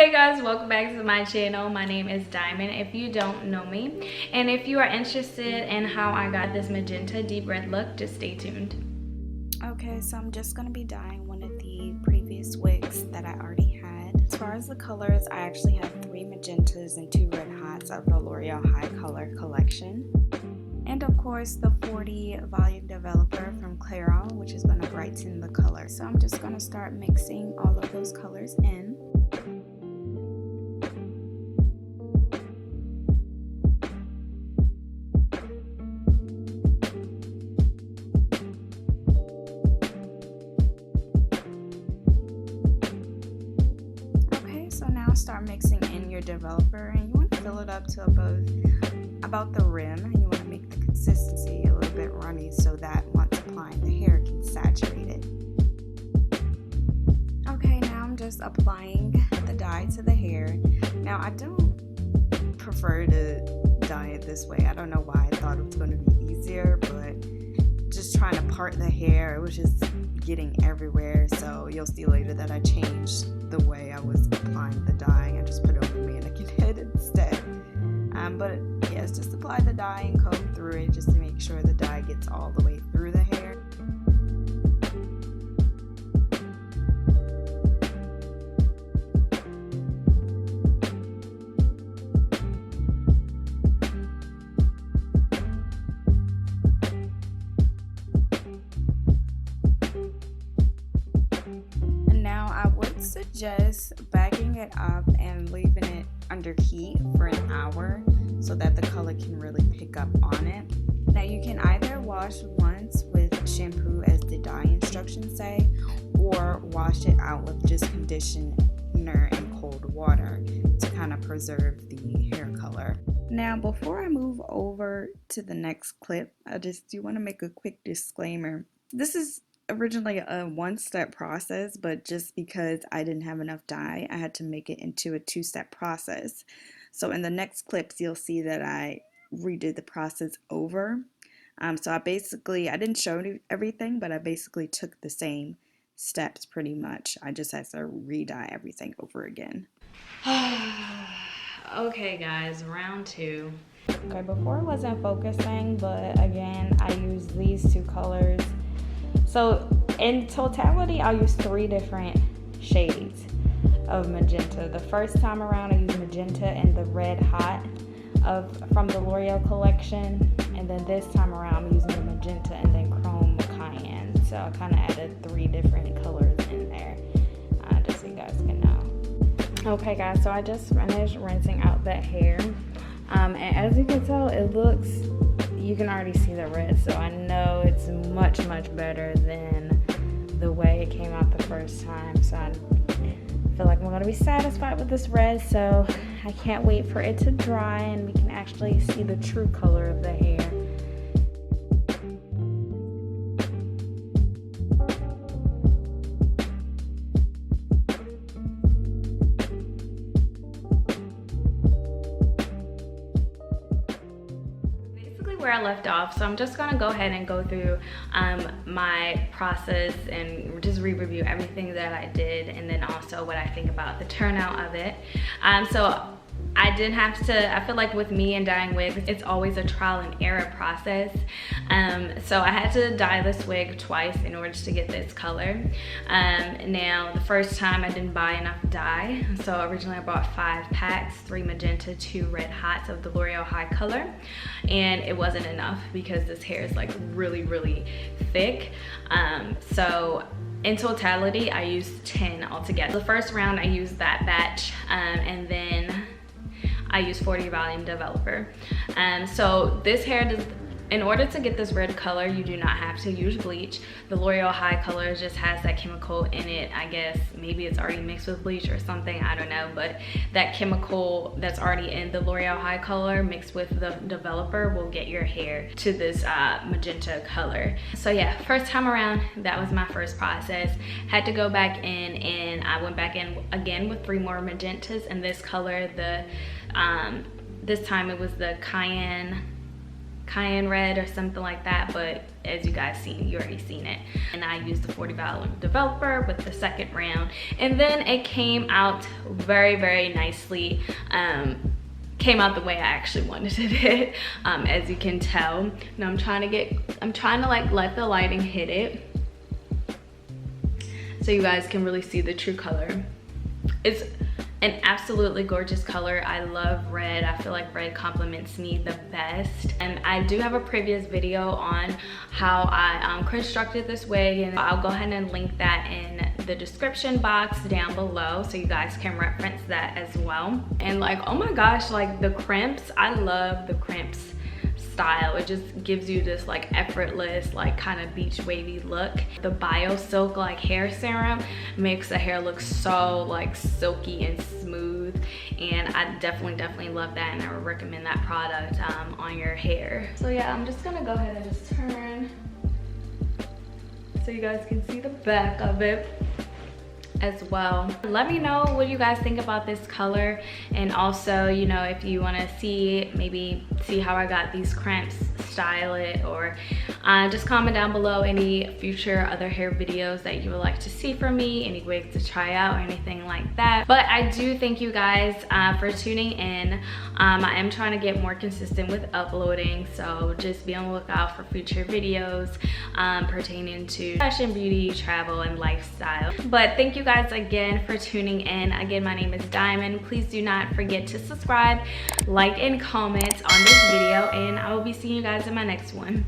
Hey guys, welcome back to my channel. My name is Diamond if you don't know me, and if you are interested in how I got this magenta deep red look, just stay tuned. Okay, so I'm just going to be dyeing one of the previous wigs that I already had. As far as the colors, I actually have 3 magentas and 2 red hots of the Loreal High Color collection. And of course the 40 volume developer from Clairol, which is going to brighten the color. So I'm just going to start mixing all of those colors in. So now start mixing in your developer, and you want to fill it up to about the rim, and you want to make the consistency a little bit runny so that once applying the hair, it can saturate it. Okay, now I'm just applying the dye to the hair. Now I don't prefer to dye it this way. I don't know why. I thought it was going to be easier, but just trying to part the hair, it was just getting everywhere. So you'll see later that I changed the way I was applying the dye. I just put it on the mannequin head instead. But yes, just apply the dye and comb through it just to make sure the dye gets all the way through the hair. Suggest backing it up and leaving it under heat for an hour so that the color can really pick up on it. Now you can either wash once with shampoo as the dye instructions say, or wash it out with just conditioner and cold water to kind of preserve the hair color. Now before I move over to the next clip, I just do want to make a quick disclaimer. This is originally a one-step process, but just because I didn't have enough dye, I had to make it into a 2-step process. So in the next clips, you'll see that I redid the process over. So I didn't show you everything, but I basically took the same steps pretty much. I just had to re-dye everything over again. Okay guys, round 2. Okay, before I wasn't focusing, but again, I used these 2 colors. So in totality, I'll use 3 different shades of magenta. The first time around, I used magenta and the red hot from the Loreal collection. And then this time around, I'm using the magenta and then chrome cayenne. So I kind of added 3 different colors in there, just so you guys can know. Okay guys, so I just finished rinsing out that hair. And as you can tell, you can already see the red, so I know it's much better than the way it came out the first time. So I feel like I'm gonna be satisfied with this red, so I can't wait for it to dry and we can actually see the true color of the hair. Where I left off, so I'm just gonna go ahead and go through my process and just re-review everything that I did, and then also what I think about the turnout of it. So I didn't have to, I feel like with me and dyeing wigs, it's always a trial and error process. So I had to dye this wig twice in order to get this color. Now, the first time I didn't buy enough dye. So originally I bought 5 packs, 3 magenta, 2 red hots of the Loreal High Color. And it wasn't enough because this hair is like really thick. So in totality, I used 10 altogether. The first round I used that batch, and then I use 40 volume developer. So this hair in order to get this red color, you do not have to use bleach. The Loreal High Color just has that chemical in it. I guess maybe it's already mixed with bleach or something, I don't know, but that chemical that's already in the Loreal High Color mixed with the developer will get your hair to this magenta color. So yeah, first time around, that was my first process. Had to go back in, and I went back in again with 3 more magentas in this color. This time it was the cayenne cayenne red or something like that, but as you guys seen, you already seen it. And I used the $40 developer with the second round, and then it came out very, very nicely. Came out the way I actually wanted it, as you can tell. Now I'm trying to like let the lighting hit it so you guys can really see the true color. It's an absolutely gorgeous color. I love red. I feel like red complements me the best. And I do have a previous video on how I constructed this wig, and I'll go ahead and link that in the description box down below so you guys can reference that as well. And like, oh my gosh, like the crimps, I love the crimps style. It just gives you this like effortless, like kind of beach wavy look. The Bio Silk like hair serum makes the hair look so like silky and smooth, and I definitely love that, and I would recommend that product on your hair. So yeah, I'm just gonna go ahead and just turn so you guys can see the back of it as well. Let me know what you guys think about this color, and also, you know, if you want to maybe see how I got these crimps, style it, or just comment down below any future other hair videos that you would like to see from me, any wigs to try out or anything like that. But I do thank you guys for tuning in. I am trying to get more consistent with uploading, so just be on the lookout for future videos pertaining to fashion, beauty, travel, and lifestyle. But thank you guys again for tuning in. Again, my name is Diamond. Please do not forget to subscribe, like, and comment on this video, and I will be seeing you guys in my next one.